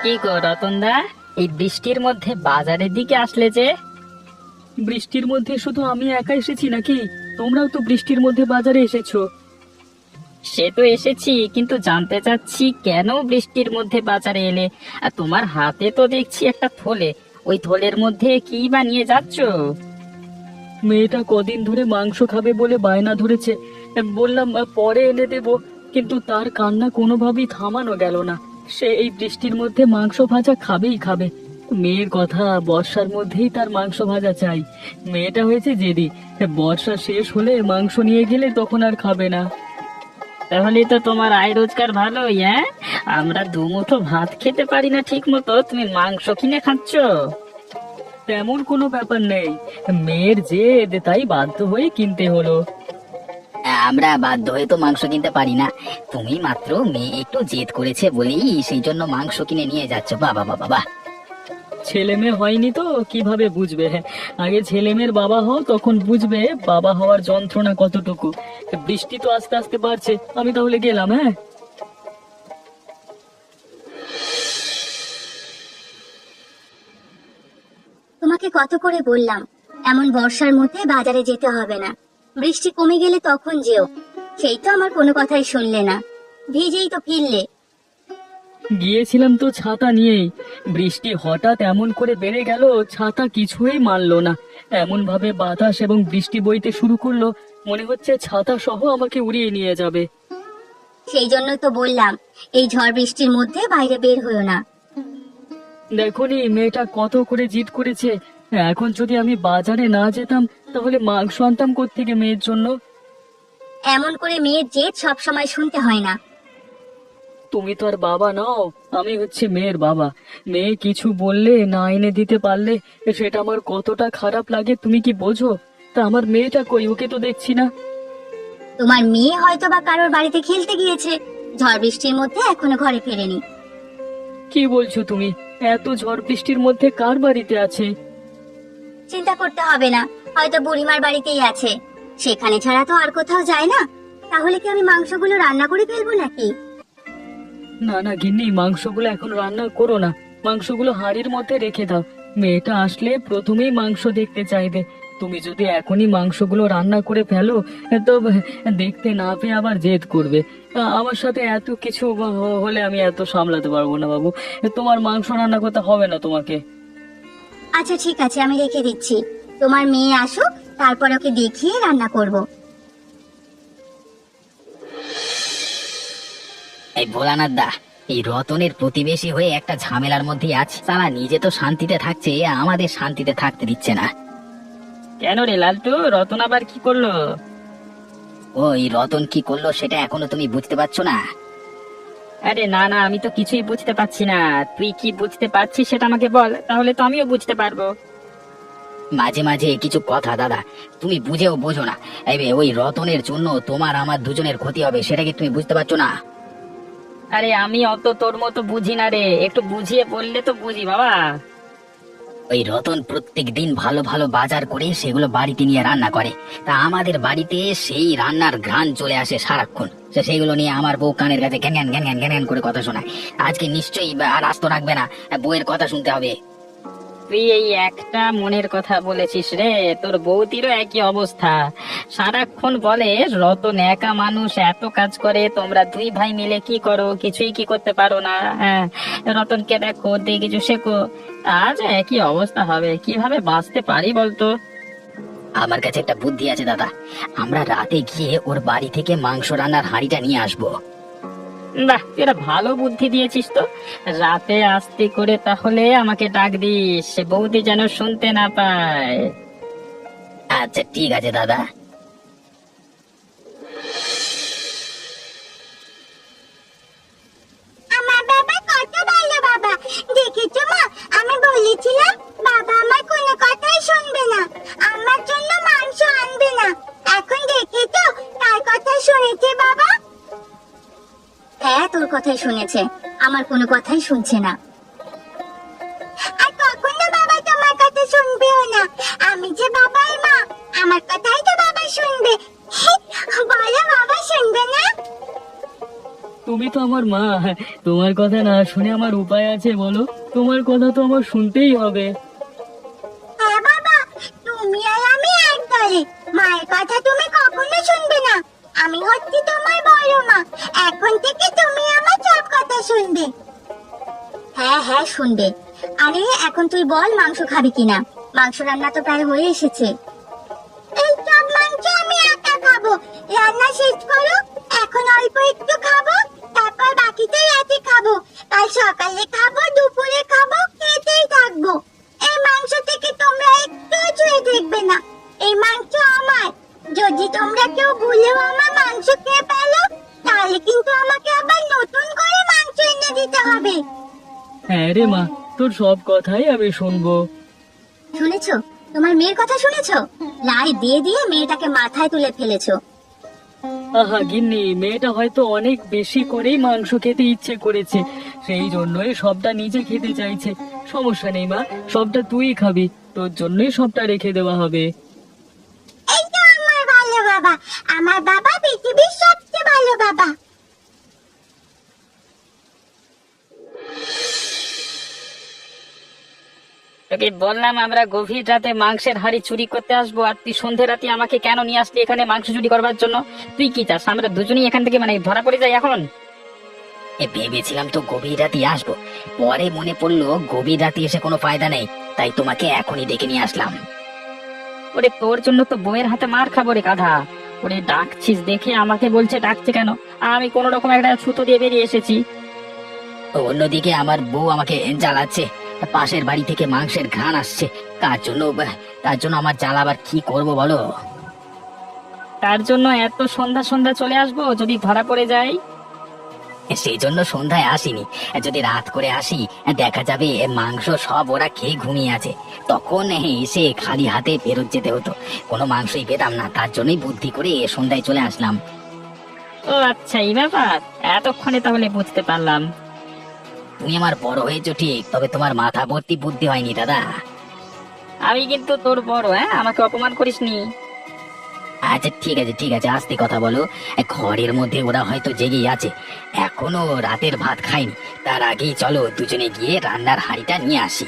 কি গো রতনদা, এই বৃষ্টির মধ্যে বাজারের দিকে আসলে যে? বৃষ্টির মধ্যে শুধু আমি একা এসেছি নাকি? তোমরাও তো বৃষ্টির মধ্যে বাজারে এসেছো। সে তো এসেছি, কিন্তু জানতে চাচ্ছি কেন বৃষ্টির মধ্যে বাজারে এলে? আর তোমার হাতে তো দেখছি একটা থলে, ওই থলের মধ্যে কি বা নিয়ে যাচ্ছ? মেয়েটা কদিন ধরে মাংস খাবে বলে বায়না ধরেছে। বললাম পরে এনে দেবো, কিন্তু তার কান্না কোনোভাবেই থামানো গেল না। সে এই বৃষ্টির মধ্যে মাংস ভাজা খাবেই খাবে। মেয়ের কথা, বর্ষার মধ্যেই তার মাংস ভাজা চাই। মেয়েটা হয়েছে জেদি। বর্ষা শেষ হলে মাংস নিয়ে গেলে তখন আর খাবে না। তাহলে তো তোমার আয় রোজগার ভালোই, হ্যাঁ? আমরা দুমুঠো ভাত খেতে পারি না ঠিক মতো, তুমি মাংস কিনে খাচ্ছ? তেমন কোনো ব্যাপার নেই, মেয়ের জেদ, তাই বাধ্য হয়ে কিনতে হলো। আমরা বাধ্য হয়ে তো মাংস কিনতে পারি না। তুমি মাত্র মেয়ে একটু জেদ করেছে বলেই সেই জন্য মাংস কিনে নিয়ে যাচ্ছ। বাবা বাবা বাবা! ছেলে মেয়ে হয়নি তো কিভাবে বুঝবে? আগে ছেলে মেয়ের বাবা হও, তখন বুঝবে বাবা হওয়ার যন্ত্রণা কতটুকু। বৃষ্টি তো আস্তে আস্তে বাড়ছে, আমি তাহলে গেলাম। হ্যাঁ, তোমাকে কত করে বললাম এমন বর্ষার মধ্যে বাজারে যেতে হবে না, বৃষ্টি কমে গেলে তখন যেও। সেই তো আমার কোনো কথাই শুনলে না, ভিজেই তো ফিরলে। গিয়েছিলাম তো ছাতা নিয়েই, বৃষ্টি হঠাৎ এমন করে বেড়ে গেল, ছাতা কিছুই মানলো না। এমন ভাবে বাতাস এবং বৃষ্টি বইতে শুরু করলো, মনে হচ্ছে ছাতা সহ আমাকে উড়িয়ে নিয়ে যাবে। সেই জন্য তো বললাম এই ঝড় বৃষ্টির মধ্যে বাইরে বের হইও না। দেখোনি মেয়েটা কত করে জিদ করেছে। এখন যদি আমি বাজারে না যেতাম, তাহলে মাংস আনতাম কোত্থেকে মেয়ের জন্য? এমন করে মেয়ের জেদ সব সময় শুনতে হয় না। তুমি তো আর বাবা নও, আমি হচ্ছে মেয়ের বাবা। মেয়ে কিছু বললে, না এনে দিতে পারলে, সেটা আমার কতটা খারাপ লাগে তুমি কি বোঝো? তা আমার মেয়েটা কই? ওকে তো দেখছি না। তোমার মেয়ে হয়তো বা কারোর বাড়িতে খেলতে গিয়েছে, ঝড় বৃষ্টির মধ্যে এখনো ঘরে ফেরেনি। কি বলছো তুমি? এত ঝড় বৃষ্টির মধ্যে কার বাড়িতে আছে? চিন্তা করতে হবে না, হয়তো বুড়িমার বাড়িতেই আছে। সেখানে ছাড়া তো আর কোথাও যায় না। তাহলে কি আমি মাংসগুলো রান্না করে ফেলবো নাকি? না না গিন্নি, মাংসগুলো এখন রান্না করো না, মাংসগুলো হাঁড়ির মধ্যে রেখে দাও। মেয়েটা আসলে প্রথমেই মাংস দেখতে চাইবে। তুমি যদি এখনই মাংসগুলো রান্না করে ফেলো, তো দেখতে না পেয়ে আবার জেদ করবে। আমার সাথে এত কিছু হলে আমি এত সামলাতে পারবো না বাবু। তোমার মাংস রান্না করতে হবে না তোমাকে। আচ্ছা ঠিক আছে, আমি রেখে দিচ্ছি। তোমার মেয়ে আসুক, তারপর ওকে দেখিয়ে রান্না করব। এই ভোলানাথ দা, এই রতনের প্রতিবেশী হয়ে একটা ঝামেলার মধ্যে আছে। সালা নিজে তো শান্তিতে থাকছে, আমাদের শান্তিতে থাকতে দিচ্ছে না। কেন রে লালটু, রতন আবার কি করলো? ওই রতন কি করলো সেটা এখনো তুমি বুঝতে পারছো না? আরে না না, আমি তো কিছুই বুঝতে পারছি না। তুই কি বুঝতে পারছিস সেটা আমাকে বল, তাহলে তো আমিও বুঝতে পারবো। মাঝে মাঝে কিছু কথা দাদা তুমি বুঝেও বোঝো না। ওই রতনের জন্য তোমার আমার দুজনের ক্ষতি হবে, সেটা কি তুমি বুঝতে পারছো না? আরে আমি অত তোর মতো বুঝি না রে, একটু বুঝিয়ে বললে তো বুঝি বাবা। ওই রতন প্রত্যেক দিন ভালো ভালো বাজার করে সেগুলো বাড়িতে নিয়ে রান্না করে। তা আমাদের বাড়িতে সেই রান্নার ঘ্রাণ চলে আসে সারাক্ষণ। সেগুলো নিয়ে আমার বউ কানের কাছে ঘ্যান ঘ্যান ঘ্যান ঘ্যান ঘ্যান ঘ্যান করে কথা শোনায়। আজকে নিশ্চয়ই আর আস্ত রাখবে না, বউয়ের কথা শুনতে হবে। তুই এই একটা মনের কথা বলেছিস রে, তোর বউতিরও একই অবস্থা। সারাক্ষণ বলে রতন একা মানুষ, এত কাজ করে, তোমরা দুই ভাই মিলে কি করো? কিছুই কি করতে পারো না? হ্যাঁ, রতনকে দেখো, দিয়ে কিছু শেখো। আজ একই অবস্থা হবে, কিভাবে বাঁচতে পারি বলতো? আমার কাছে একটা বুদ্ধি আছে দাদা, আমরা রাতে গিয়ে ওর বাড়ি থেকে মাংস রান্নার হাঁড়িটা নিয়ে আসবো। বাহ, এটা ভালো বুদ্ধি দিয়েছিস তো। রাতে আস্তে করে তাহলে আমাকে ডাক দিস, সে বৌদি যেন শুনতে না পায়। আচ্ছা ঠিক আছে দাদা। আমার বাবা কত ভালো বাবা, দেখেছো মা? আমি বলেছিলাম বাবা আমার কোনো কথাই শুনবে না, আমার জন্য মাংস আনবে না। এখন দেখেছো তার কথা শুনেছে বাবা? হ্যাঁ, তোর কথাই শুনেছে, আমার কোনো কথাই শুনছে না। আর কখনো বাবা তোমার কথা শুনবেও না। আমি যে বাবার মা, আমার কথাই তো বাবা শুনবে। বলো বাবা শুনবে না? তুমি তো আমার মা, তোমার কথা না শুনে আমার উপায় আছে বলো? তোমার কথা তো আমার শুনতেই হবে। হ্যাঁ বাবা, তুমি আর আমি এক দলে। মায়ের কথা তুমি কখনো শুনবে না। আমি হচ্ছি তোমার বড় মা। এখন থেকে তুমি আমার সব কথা শুনবে। হ্যাঁ হ্যাঁ শুনবে। আরে এখন তুই বল, মাংস খাবি কিনা? মাংস রান্না তো প্রায় হয়ে এসেছে। এই সব মাংস আমি একা খাবো। রান্না শেষ করো, এখন অল্প একটু খাবো, তারপর বাকিটা রাতে খাবো। কাল সকালে খাবো, দুপুরে খাবো, খেতেই থাকবো। এই মাংস থেকে তোমরা একটু ছুঁয়ে দেখবে না। এই মাংস আমার। যদি তোমরা কেউ ভুলেও আমার মাংস খেয়ে ফেলো, তাহলে কিন্তু আমাকে আবার নতুন করে মাংস এনে দিতে হবে। হ্যাঁ রে মা, তোর সব কথাই আমি শুনবো। শুনেছো? তোমার মেয়ের কথা শুনেছো? লাই দিয়ে দিয়ে মেয়েটাকে মাথায় তুলে ফেলেছো। আহা গিন্নি, মেয়েটা হয়তো অনেক বেশি করেই মাংস খেতে ইচ্ছে করেছে, সেই জন্যই সবটা নিজে খেতে চাইছে। সমস্যা নেই মা, সবটা তুই খাবি, তোর জন্যই সবটা রেখে দেওয়া হবে। এই তো আমার ভালো বাবা। আমার বাবা পৃথিবীর সবচেয়ে ভালো বাবা। তোকে বললাম আমরা গভীর রাতে মাংসের হাড়ি চুরি করতে আসবো, আর তুই সন্ধে রাতে আমাকে কেন নিয়ে আসলি এখানে মাংস চুরি করবার জন্য? তুই কি চাস আমরা দুজনেই এখান থেকে মানে ধরা পড়ে যাই এখন? ভেবেছিলাম তো গভীর রাতে আসবো, পরে মনে পড়লো গভীর রাতে এসে কোনো ফায়দা নেই, তাই তোমাকে এখনই ডেকে নিয়ে আসলাম। ওরে তোর জন্য তো বউয়ের হাতে মার খাবো রে গাধা। ওরে ডাকছিস দেখে আমাকে বলছে ডাকছে কেন, আমি কোনো রকম একটা ছুতো দিয়ে বেরিয়ে এসেছি। অন্যদিকে আমার বউ আমাকে জ্বালাচ্ছে, পাশের বাড়ি থেকে মাংসের ঘ্রাণ আসছে। তার জন্য আমার জ্বালাবার কি করব বলো? তার জন্য এত সন্ধ্যা সন্ধ্যা চলে আসবো যদি ধরা পড়ে যাই? সেই জন্য সন্ধ্যায় আসিনি, যদি রাত করে আসি দেখা যাবে মাংস সব ওরা খেয়ে ঘুমিয়ে আছে, তখন এসে খালি হাতে ফেরত যেতে হতো, কোনো মাংসই পেতাম না। তার জন্যই বুদ্ধি করে সন্ধ্যায় চলে আসলাম। ও আচ্ছা, এই ব্যাপার, এতক্ষণে তাহলে বুঝতে পারলাম। তুমি আমার বড় হয়েছো ঠিক, তবে তোমার মাথা ভর্তি বুদ্ধি হয়নি দাদা। আমি কিন্তু তোর বড়, আমাকে অপমান করিসনি। আচ্ছা ঠিক আছে, আস্তে কথা বলো। ঘরের মধ্যে ওরা হয়তো জেগেই আছে, এখনো রাতের ভাত খায়নি। তার আগেই চলো দুজনে গিয়ে রান্নার হাঁড়িটা নিয়ে আসি।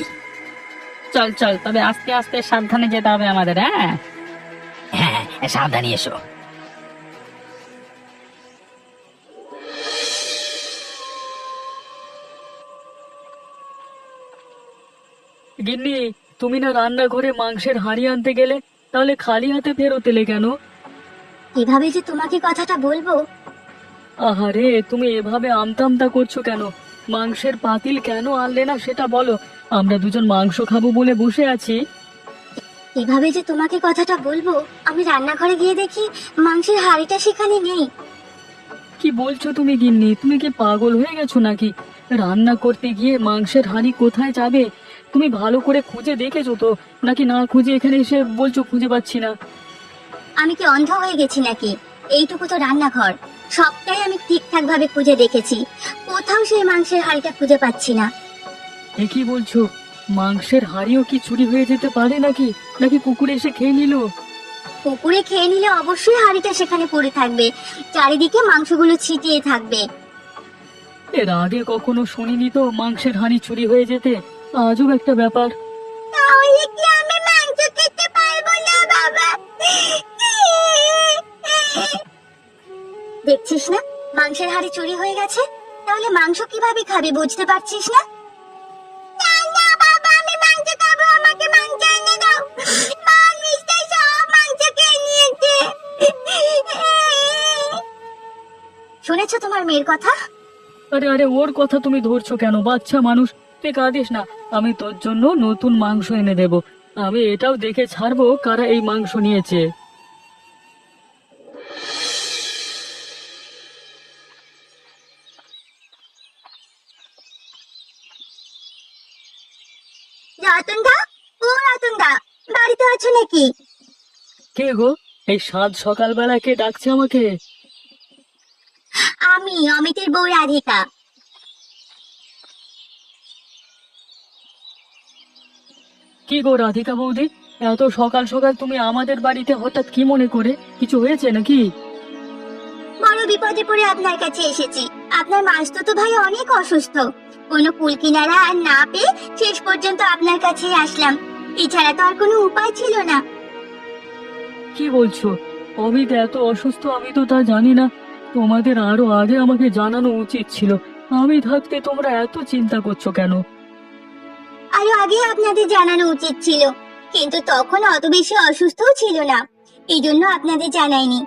চল চল, তবে আস্তে আস্তে সাবধানে যেতে হবে আমাদের। হ্যাঁ হ্যাঁ, সাবধানে এসো। গিন্নি, তুমি না রান্নাঘরে মাংসের হাঁড়ি আনতে গেলে, তাহলে খালি হাতে ফেরত এলে কেন? কিভাবে যে তোমাকে কথাটা বলবো। আহারে, তুমি এভাবে আমতা আমতা করছো কেন? মাংসের পাতিল কেন আনলে না সেটা বলো। আমরা দুজন মাংস খাবো বলে বসে আছি। কিভাবে যে তোমাকে কথাটা বলবো, আমি রান্নাঘরে গিয়ে দেখি মাংসের হাঁড়িটা সেখানে নেই। কি বলছো তুমি গিন্নি? তুমি কি পাগল হয়ে গেছো নাকি? রান্না করতে গিয়ে মাংসের হাঁড়ি কোথায় যাবে? তুমি ভালো করে খুঁজে দেখেছো তো, নাকি না খুঁজে এখানে এসে বলছো খুঁজে পাচ্ছি না? আমি কি অন্ধ হয়ে গেছি নাকি? এইটুকু তো রান্নাঘর, সবটাই আমি ঠিকঠাক ভাবে খুঁজে দেখেছি, কোথাও সেই মাংসের হাঁড়িটা খুঁজে পাচ্ছি না। এ কি বলছো? মাংসের হাঁড়িও কি চুরি হয়ে যেতে পারে নাকি? নাকি কুকুর এসে খেয়ে নিল? কুকুরে খেয়ে নিলে অবশ্যই হাঁড়িটা সেখানে পড়ে থাকবে, চারিদিকে মাংসগুলো ছিটিয়ে থাকবে। এর আগে কখনো শুনিনি তো মাংসের হাঁড়ি চুরি হয়ে যেতে। আজব একটা ব্যাপার। তাহলে কি আমি মাংস খেতে পারবো না বাবা? দেখছিস না মাংসের হাঁড়ি চুরি হয়ে গেছে, তাহলে মাংস কিভাবে খাবি বুঝতে পারছিস না? না না বাবা, আমি মাংস খাবো, আমাকে মাংস এনে দাও। মা নিশ্চয়ই সব মাংস খেয়ে নিয়েছে। শুনেছো তোমার মেয়ের কথা? আরে আরে, ওর কথা তুমি ধরছো কেন? বাচ্চা মানুষ, তুই কাঁদিস না। আমি তোর জন্য নতুন মাংস এনে দেব। আমি এটাও দেখে ছাড়বো কারা এই মাংস নিয়েছে। রতন দা, ও রতন দা, বাড়িতে আছো নাকি? কে গো? এই সাত সকালবেলা কে ডাকছে আমাকে? আমি অমিতের বউ রাধিকা। কি গো রাধিকা বৌদি, এত সকাল সকাল তুমি আমাদের বাড়িতে হঠাৎ কি মনে করে? কিছু হয়েছে নাকি? বড় বিপদে পড়ে আপনার কাছে এসেছি। আপনার মাসতুতো ভাই অনেক অসুস্থ। কোনো কুল কিনারা আর না পেয়ে শেষ পর্যন্ত আপনার কাছেই আসলাম। এছাড়া তো আর কোনো উপায় ছিল না। কি বলছো? অমিত এত অসুস্থ? আমি তো তা জানি না। তোমাদের আরো আগে আমাকে জানানো উচিত ছিল। আমি থাকতে তোমরা এত চিন্তা করছো কেন? আরো আগে আপনাদের জানানো উচিত ছিল, কিন্তু তখন অত বেশি অসুস্থও ছিল না, এই জন্য আপনাদের জানাইনি।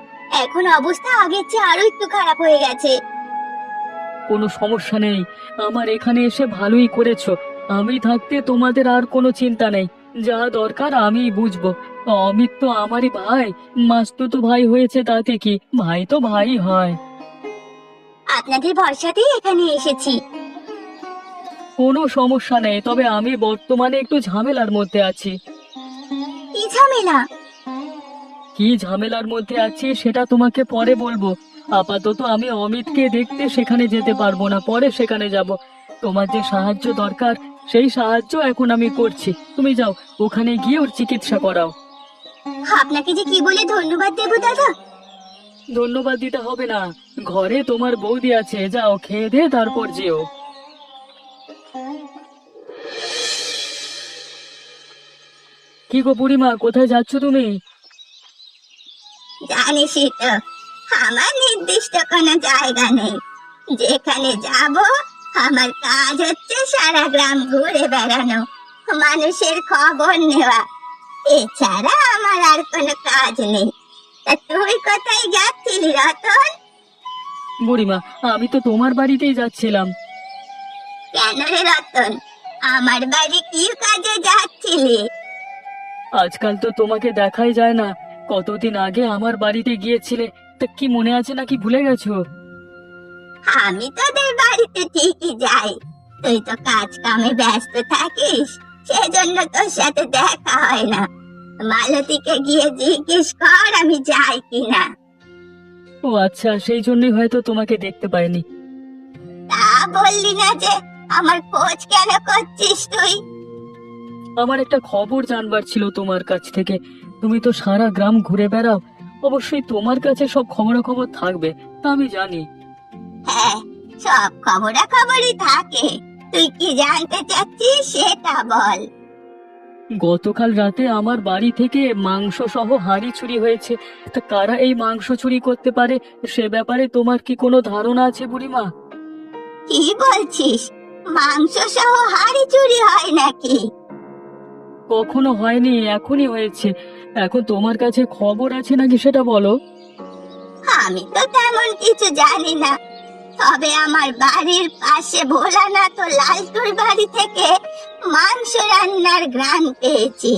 এখন অবস্থা আগের চেয়ে আরো একটু খারাপ হয়ে গেছে। কোনো সমস্যা নেই, আমার এখানে এসে ভালোই করেছো। আমি থাকতে তোমাদের আর কোনো চিন্তা নেই। যা দরকার আমি বুঝবো। অমিত তো আমারই ভাই, মাসতুতো ভাই হয়েছে তাতে কি, ভাই তো ভাই হয়। আপনাদের ভরসাতেই এখানে এসেছি। কোনো সমস্যা নেই, তবে আমি বর্তমানে একটু ঝামেলার মধ্যে আছি। কি ঝামেলা? কি ঝামেলার মধ্যে আছি সেটা তোমাকে পরে বলবো। আপাতত আমি অমিতকে দেখতে সেখানে যেতে পারবো না, পরে সেখানে যাব। তোমার যে সাহায্য দরকার সেই সাহায্য এখন আমি করছি। তুমি যাও, ওখানে গিয়ে ওর চিকিৎসা করাও। আপনাকে যে কি বলে ধন্যবাদ দেব দাদা। ধন্যবাদ দিতে হবে না, ঘরে তোমার বৌদি আছে, যাও খেয়ে দে তারপর যেও। কি গো বুড়িমা, কোথায় যাচ্ছ তুমি? জানিসই তো, আমার নির্দিষ্ট কোনো জায়গা নেই। যেখানে যাব, আমার কাজ হচ্ছে সারা গ্রাম ঘুরে বেড়ানো, মানুষের খবর নেওয়া। এছাড়া আমার আর কোনো কাজ নেই। তা তুই কোথায় যাচ্ছিলি রতন? বুড়িমা, আমি তো তোমার বাড়িতেই যাচ্ছিলাম। কেন রে রতন, আমার বাড়ি কি কাজে যাচ্ছিলি? আজকাল তো তোমাকে দেখাই যায় না। কতদিন আগে আমার বাড়িতে গিয়েছিলে, তা কি মনে আছে নাকি ভুলে গেছো? আমি তোদের বাড়িতে ঠিকই যাই, তুই তো কাজ কামে ব্যস্ত থাকিস, সেজন্য তোর সাথে দেখা হয় না। মালতীকে গিয়ে জিজ্ঞেস কর আমি যাই কিনা। ও আচ্ছা, সেই জন্যই হয়তো তোমাকে দেখতে পাইনি। তা বললি না যে, আমার খোঁজ কেন করছিস তুই? আমার একটা খবর জানবার ছিল তোমার কাছ থেকে। তুমি তো সারা গ্রাম ঘুরে বেড়াও, অবশ্যই তোমার কাছে সব খবরাখবর থাকবে, তা আমি জানি। হ্যাঁ, সব খবরাখবরই থাকে। তুই কি জানতে চাচ্ছিস সেটা বল। গতকাল রাতে আমার বাড়ি থেকে মাংস সহ হাঁড়ি চুরি হয়েছে। তা কারা এই মাংস চুরি করতে পারে সে ব্যাপারে তোমার কি কোনো ধারণা আছে বুড়িমা? কি বলছিস? মাংস সহ হাঁড়ি চুরি হয় নাকি? কখনো হয়নি, এখনই হয়েছে। এখন তোমার কাছে খবর আছে নাকি সেটা বলো। আমি তো তেমন কিছু জানি না, তবে আমার বাড়ির পাশে ভোলানাথ ও লালটুর বাড়ি থেকে মাংস রান্নার ঘ্রাণ পেয়েছি।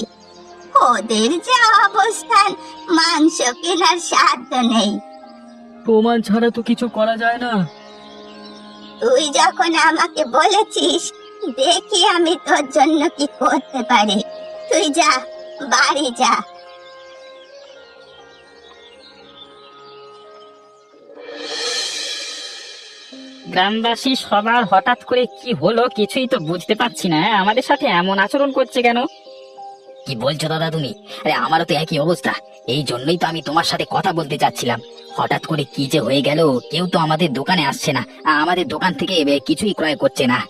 ওদের যে অবস্থান, মাংস কেনার সাধ্য নেই। প্রমাণ ছাড়া তো কিছু করা যায় না। তুই যখন আমাকে বলেছিস, দেখি আমি তোর জন্য কি করতে পারি। তুই যা, বাড়ি যা। গ্রামবাসী সবার হঠাৎ করে কি হলো কিছুই তো বুঝতে পারছি না। আমাদের সাথে এমন আচরণ করছে কেন? কি বলছো দাদা তুমি? আরে আমারও তো একই অবস্থা। এই জন্যই তো আমি তোমার সাথে কথা বলতে চাচ্ছিলাম। হঠাৎ করে কি যে হয়ে গেল, কেউ তো আমাদের দোকানে আসছে না, আমাদের দোকান থেকে কিছুই ক্রয় করছে না।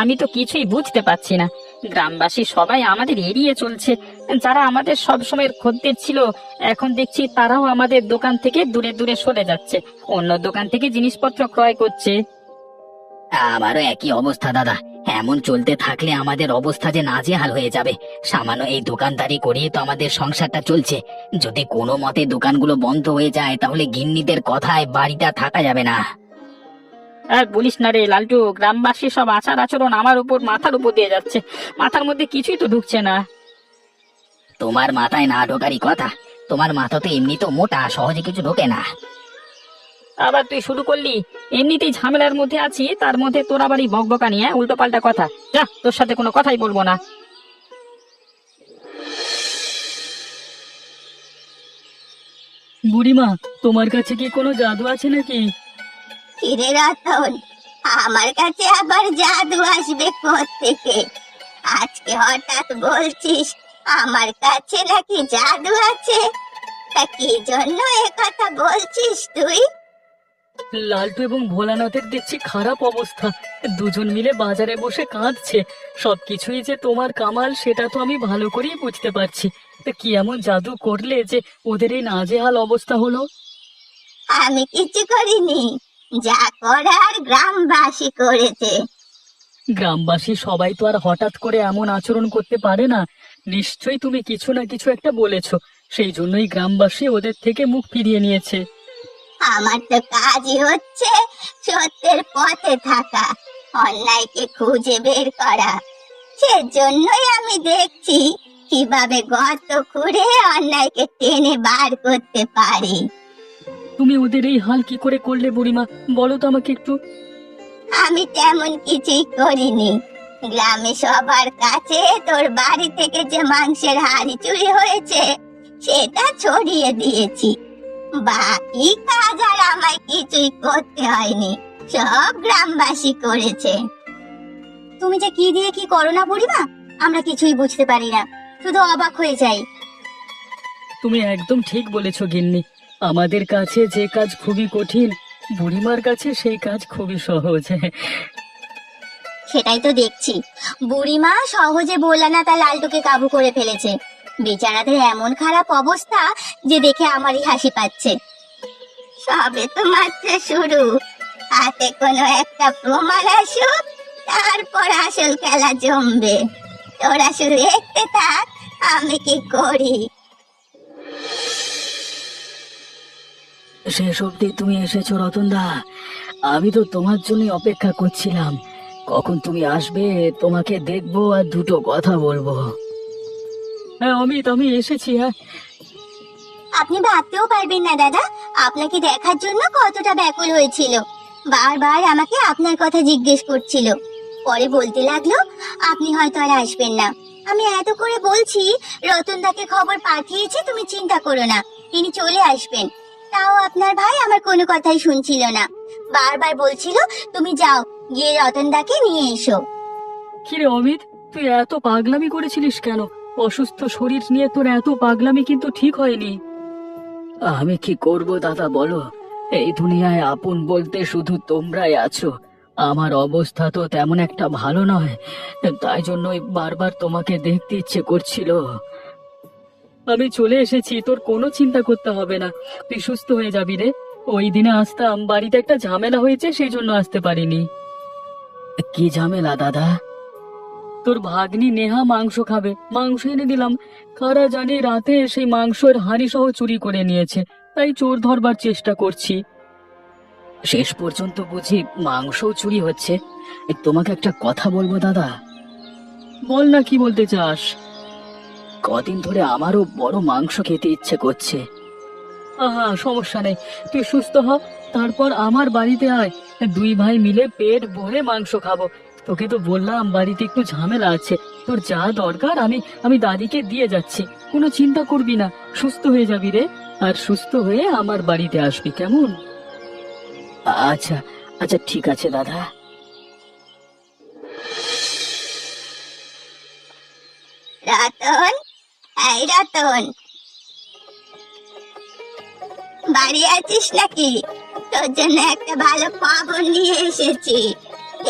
আমি তো কিছুই বুঝতে পারছি না। গ্রামবাসী সবাই আমাদের এড়িয়ে চলছে। যারা আমাদের সব সময়ের খদ্দের ছিল, এখন দেখছি তারাও আমাদের দোকান থেকে দূরে দূরে সরে যাচ্ছে, অন্য দোকান থেকে জিনিসপত্র ক্রয় করছে। আমারও একই অবস্থা দাদা। এমন চলতে থাকলে আমাদের অবস্থা যে নাজেহাল হয়ে যাবে। সামান্য এই দোকানদারি করিয়ে তো আমাদের সংসারটা চলছে। যদি কোনো মতে দোকানগুলো বন্ধ হয়ে যায়, তাহলে গিন্নিদের কথায় বাড়িটা থাকা যাবে না। আর বলিস না রে লালটু, গ্রামবাসী সব আচার আচরণ আমার উপর মাথার উপর দিয়ে যাচ্ছে। মাথার মধ্যে কিছুই তো ঢুকছে না। তোমার মাথায় না ঢোকারই কথা। তোমার মাথা তো এমনি তো মোটা, সহজে কিছু ঢোকে না। আবার তুই শুরু করলি। এমনিতেই ঝামেলার মধ্যে আছি, তার মধ্যে তোর আবার এই বকবকা নিয়ে উল্টো পাল্টা কথা। যা, তোর সাথে কোনো কথাই বলবো না। বুড়িমা, তোমার কাছে কি কোনো জাদু আছে নাকি? কিরে রতন, আমার কাছে আবার জাদু আসবে কোত্থেকে? আজকে হঠাৎ বলছিস আমার কাছে নাকি জাদু আছে? তা কি জন্য কথা বলছিস তুই? লালটু এবং ভোলানাথের দেখছি খারাপ অবস্থা, দুজন মিলে বাজারে বসে কাঁদছে। সবকিছুই যে তোমার কামাল সেটা তো আমি ভালো করেই বুঝতে পারছি। তা কি এমন জাদু করলে যে ওদের এই নাজেহাল অবস্থা হলো? আমি কিছু করিনি, যা করার গ্রামবাসী করেছে। গ্রামবাসী সবাই তো আর হঠাৎ করে এমন আচরণ করতে পারে না। নিশ্চয়ই তুমি কিছু না কিছু একটা বলেছো, সেই জন্যই গ্রামবাসী ওদের থেকে মুখ ফিরিয়ে নিয়েছে। আমার তো কাজই হচ্ছে সত্যের পথে থাকা, অন্যায়কে খুঁজে বের করা। সেজন্যই আমি দেখছি কিভাবে গর্ত খুঁড়ে অন্যায়কে টেনে বার করতে পারি। তুমি ওদের এই হাল কি করে করলে বুড়িমা, বলো তো আমাকে একটু। আমি তেমন কিছুই করিনি। গ্রামে সবার কাছে তোর বাড়ি থেকে যে মাংসের হাড়ি চুরি হয়েছে সেটা ছড়িয়ে দিয়েছি। বাকি কাজ আর আমায় কিছুই করতে হয়নি, সব গ্রামবাসী করেছে। তুমি যে কি দিয়ে কি করো না বুড়িমা, আমরা কিছুই বুঝতে পারি না, শুধু অবাক হয়ে যাই। তুমি একদম ঠিক বলেছো গিন্নি। আমাদের কাছে যে কাজ খুবই কঠিন, বুড়িমার কাছে সেই কাজ খুবই সহজ। সেটাই তো দেখছি, বুড়িমা সহজে বললা তার লালটুকে কাবু করে ফেলেছে। বেচারাদের এমন খারাপ অবস্থা যে দেখে আমারই হাসি পাচ্ছে। সবে তো মাত্র শুরু, হাতে কোনো একটা প্রমাণ আসুক, তারপর আসল খেলা জমবে। তোরা শুধু দেখতে থাক আমি কি করি। শেষ অবধি তুমি এসেছো রতনদা, আমি তো তোমার জন্য অপেক্ষা করছিলাম। কখন তুমি আসবে, তোমাকে দেখবো আর দুটো কথা বলবো। হ্যাঁ অমিত, আমি এসেছি। হ্যাঁ, আপনি ভাবতেও পারবেন না দাদা, আপনাকে দেখার জন্য কতটা ব্যাকুল হয়েছিল। বারবার আমাকে আপনার কথা জিজ্ঞেস করছিল। পরে বলতে লাগলো আপনি হয়তো আর আসবেন না। আমি এত করে বলছি রতনদাকে খবর পাঠিয়েছি, তুমি চিন্তা করো না, তিনি চলে আসবেন। তাও আপনার ভাই আমার কোনো কথাই শুনছিল না, বারবার বলছিল তুমি যাও, গিয়ে রতনদাকে নিয়ে এসো। কিরে অমিত, তুই এত পাগলামি করেছিলিস কেন? অসুস্থ শরীর নিয়ে তোর এত পাগলামি কিন্তু ঠিক হয়নি। আমি কি করব দাদা বলো, এই দুনিয়ায় আপন বলতে শুধু তোমরাই আছো। আমার অবস্থা তো তেমন একটা ভালো নয়, তাই জন্যই বারবার তোমাকে দেখতে ইচ্ছে করছিল। আমি চলে এসেছি, তোর কোনো চিন্তা করতে হবে না, তুই সুস্থ হয়ে যাবি রে। ওই দিনে আসতাম, বাড়িতে একটা ঝামেলা হয়েছে সেই জন্য আসতে পারিনি। কি ঝামেলা দাদা? তোর ভাগ্নি নেহা মাংস খাবে, মাংস এনে দিলাম। কারা জানি রাতে সেই মাংসের হাঁড়ি সহ চুরি করে নিয়েছে, তাই চোর ধরবার চেষ্টা করছি। শেষ পর্যন্ত বুঝি মাংসও চুরি হচ্ছে। তোমাকে একটা কথা বলবো দাদা। বল না, কি বলতে চাস? কদিন ধরে আমারও বড় মাংস খেতে ইচ্ছে করছে। আহা, সমস্যা নেই, তুই সুস্থ হ, তারপর আমার বাড়িতে আয়, দুই ভাই মিলে পেট ভরে মাংস খাবো। তোকে তো বললাম বাড়িতে একটু ঝামেলা আছে, তোর যা দরকার আমি আমি দাদিকে দিয়ে যাচ্ছি, কোনো চিন্তা করবি না, সুস্থ হয়ে যাবি রে। আর সুস্থ হয়ে আমার বাড়িতে আসবি, কেমন? আচ্ছা আচ্ছা, ঠিক আছে দাদা। রতন, এই রতন, বাড়ি আছিস নাকি? তোর জন্য একটা ভালো খবর নিয়ে এসেছি,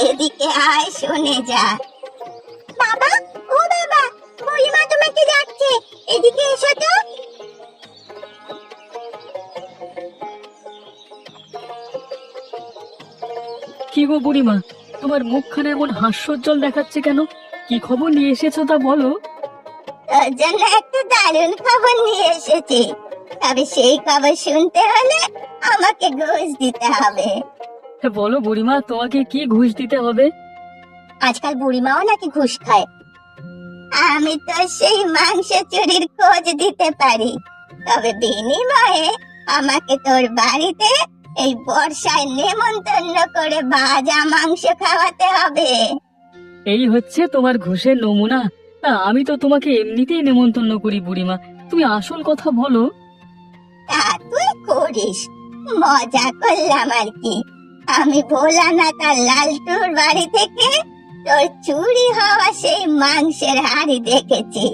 এদিকে আয় শুনে যা। বাবা, ও বাবা, বুড়িমা তোমাকে ডাকছে, এদিকে এসো তো। কি গো বুড়িমা, তোমার মুখখানে এমন হাস্যোজ্জ্বল দেখাচ্ছে কেন? কি খবর নিয়ে এসেছো তা বলো। তোর জন্য একটা দারুণ খবর নিয়ে এসেছি, তবে সেই খবর শুনতে হলে আমাকে ঘুষ দিতে হবে। বলো বুড়িমা, তোমাকে কি ঘুষ দিতে হবে? আজকাল বুড়িমাও নাকি ঘুষ খায়। আমি তো সেই মাংস চুরির খোঁজ দিতে পারি, তবে বিনিময়ে আমাকে তোর বাড়িতে এই বর্ষায় নেমন্তন্ন করে ভাজা মাংস খাওয়াতে হবে। এই হচ্ছে তোমার ঘুষের নমুনা? আমি তো তোমাকে এমনিতেই নেমন্তন্ন করি বুড়িমা, তুমি আসল কথা বলো। তা তুই করিস, মজা করলাম আর কি। আমি ভোলানাথ আর লালটুর বাড়ি থেকে তোর চুরি হওয়া সেই মাংসের হাড়ি দেখেছি।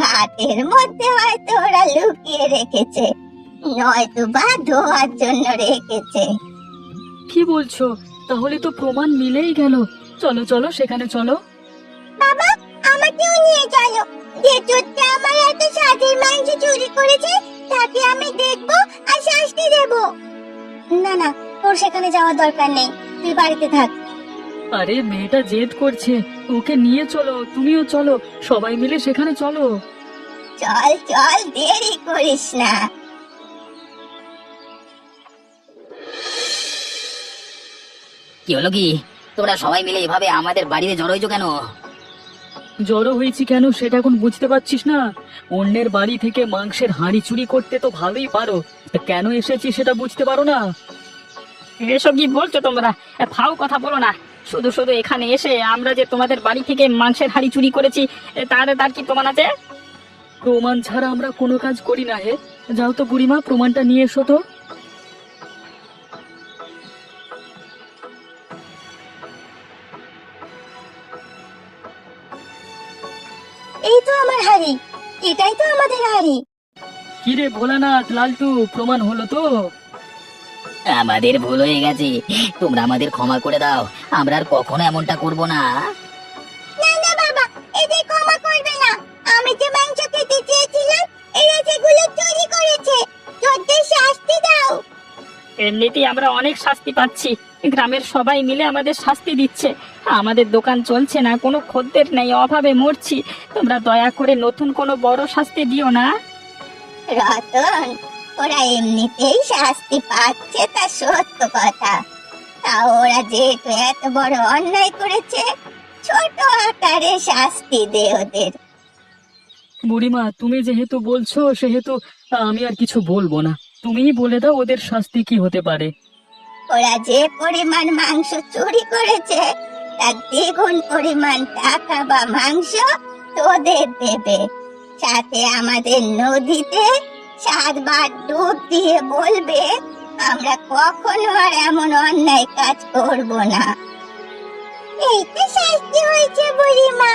ঘাটের মধ্যে হয়তো ওরা লুকিয়ে রেখেছে, নয়তো বা ধোয়ার জন্য রেখেছে। কি বলছো? তাহলে তো প্রমাণ মিলেই গেল। চলো চলো সেখানে চলো। বাবা, আমাকেও নিয়ে চলো। যে চোরটা আমার এত স্বাদের মাংস চুরি করেছে তাকে আমি দেখবো আর শাস্তি দেব। না না, তোর সেখানে যাওয়ার দরকার নেই, তুই বাড়িতে থাক। আরে মেয়েটা জেদ করছে, ওকে নিয়ে চলো, তুমিও চলো, সবাই মিলে সেখানে চলো। চল চল, দেরি করিস না। কি হলো কি? তোমরা সবাই মিলে এভাবে আমাদের বাড়িতে জড়ো হয়েছো কেন? জড়ো হয়েছি কেন সেটা এখন বুঝতে পারছিস না? অন্যের বাড়ি থেকে মাংসের হাঁড়ি চুরি করতে তো ভালোই পারো, তা কেন এসেছি সেটা বুঝতে পারো না? এসব কি বলছো তোমরা? ফাও কথা বলো না। শুধু শুধু এখানে এসে আমরা যে তোমাদের বাড়ি থেকে মাংসের হাঁড়ি চুরি করেছি তার কি প্রমাণ আছে? প্রমাণ ছাড়া আমরা কোনো কাজ করি না হে। যাও তো বুড়িমা, প্রমাণটা নিয়ে এসো তো। এই তো আমার হাড়ি, এটাই তো আমাদের হাড়ি। কিরে ভোলানাথ, লালটু, প্রমাণ হলো তো? আমাদের ভুল হয়ে গেছে, তোমরা আমাদের ক্ষমা করে দাও। আমরা আর কখনো এমনটা করব না। না না বাবা, এদের ক্ষমা করবে না। আমি যে মাংস খেতে চেয়েছিলাম, এরা সেগুলো চুরি করেছে। তোদের শাস্তি দাও। এমনিতেই আমরা অনেক শাস্তি পাচ্ছি, গ্রামের সবাই মিলে আমাদের শাস্তি দিচ্ছে। আমাদের দোকান চলছে না, কোনো খদ্দের নেই, অভাবে মরছি। তোমরা দয়া করে নতুন কোনো বড় শাস্তি দিও না। রতন, ওরা এমনিতেই শাস্তি পাচ্ছে, তা সত্য কথা। তা ওরা যেহেতু এত বড় অন্যায় করেছে, ছোট আকারে শাস্তি দে ওদের। বুড়িমা, তুমি যেহেতু বলছো সেহেতু আমি আর কিছু বলবো না। তুমিই বলে দাও ওদের শাস্তি কি হতে পারে। ওরা যে পরিমাণ মাংস চুরি করেছে তার দ্বিগুণ পরিমাণ টাকা বা মাংস তোদের দেবে। সাথে আমাদের নদীতে 7 বার ডুব দিয়ে বলবে আমরা কখনো আর এমন অন্যায় কাজ করব না। এই তো শাস্তি হয়েছে বুড়িমা।